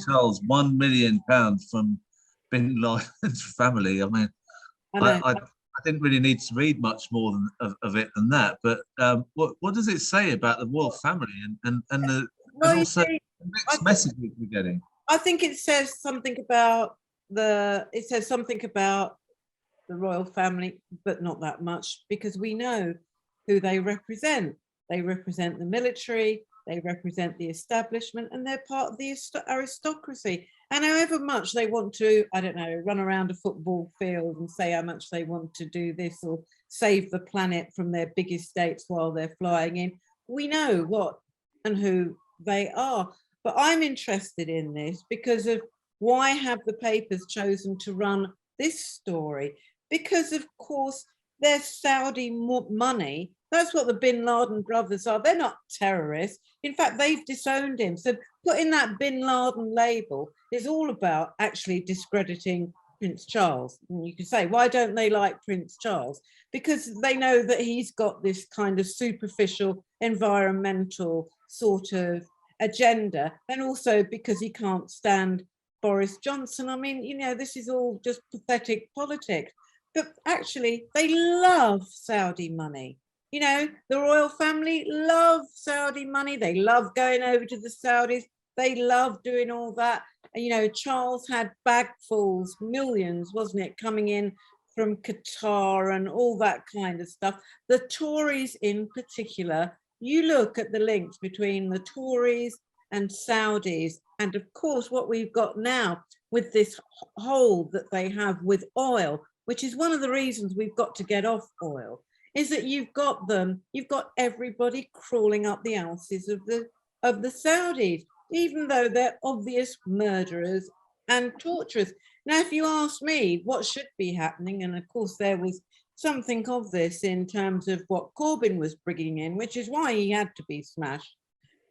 Charles £1 million from Bin Laden's family. I mean, I know. I didn't really need to read much more of it than that. But what does it say about the royal family and also the mixed messages we're getting? I think it says something about the royal family, but not that much, because we know who they represent. They represent the military, they represent the establishment, and they're part of the aristocracy. And however much they want to, I don't know, run around a football field and say how much they want to do this or save the planet from their big estates while they're flying in, we know what and who they are. But I'm interested in this because of why have the papers chosen to run this story? Because, of course, there's Saudi money. That's what the Bin Laden brothers are. They're not terrorists. In fact, they've disowned him. So putting that Bin Laden label is all about actually discrediting Prince Charles. And you can say, why don't they like Prince Charles? Because they know that he's got this kind of superficial environmental sort of agenda, and also because he can't stand Boris Johnson. I mean, you know, this is all just pathetic politics. But actually, they love Saudi money. You know, the royal family love Saudi money. They love going over to the Saudis. They love doing all that. And, you know, Charles had bagfuls, millions, wasn't it, coming in from Qatar and all that kind of stuff. The Tories in particular, you look at the links between the Tories and Saudis, and of course what we've got now with this hold that they have with oil, which is one of the reasons we've got to get off oil, is that you've got everybody crawling up the asses of the Saudis, even though they're obvious murderers and torturers. Now, if you ask me what should be happening, and of course there was something of this in terms of what Corbyn was bringing in, which is why he had to be smashed,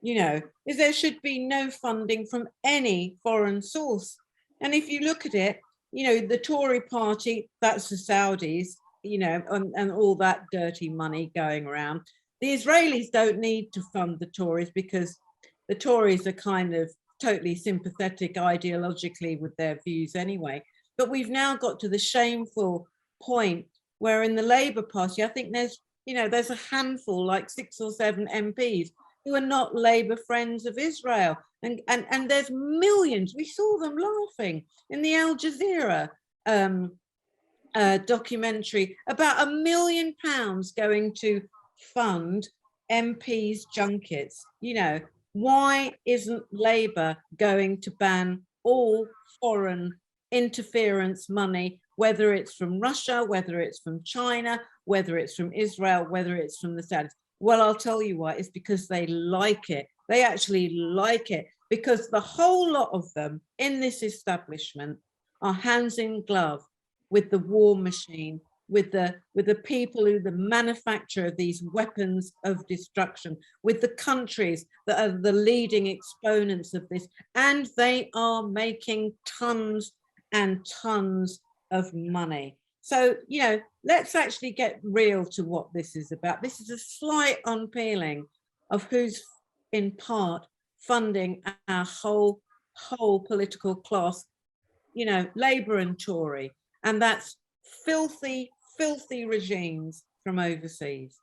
you know, is there should be no funding from any foreign source. And if you look at it, you know, the Tory party, that's the Saudis, you know, and all that dirty money going around. The Israelis don't need to fund the Tories because the Tories are kind of totally sympathetic ideologically with their views anyway. But we've now got to the shameful point where in the Labour Party, I think there's a handful, like 6 or 7 MPs who are not Labour friends of Israel. And there's millions. We saw them laughing in the Al Jazeera documentary about £1 million going to fund MPs' junkets. You know, why isn't Labour going to ban all foreign interference money, whether it's from Russia, whether it's from China, whether it's from Israel, whether it's from the Saudis? Well, I'll tell you why. It's because they like it. They actually like it, because the whole lot of them in this establishment are hands in glove with the war machine, with the people who the manufacture of these weapons of destruction, with the countries that are the leading exponents of this, and they are making tons and tons of money. So, you know, let's actually get real to what this is about. This is a slight unpeeling of who's in part funding our whole political class, you know, Labour and Tory, and that's filthy regimes from overseas.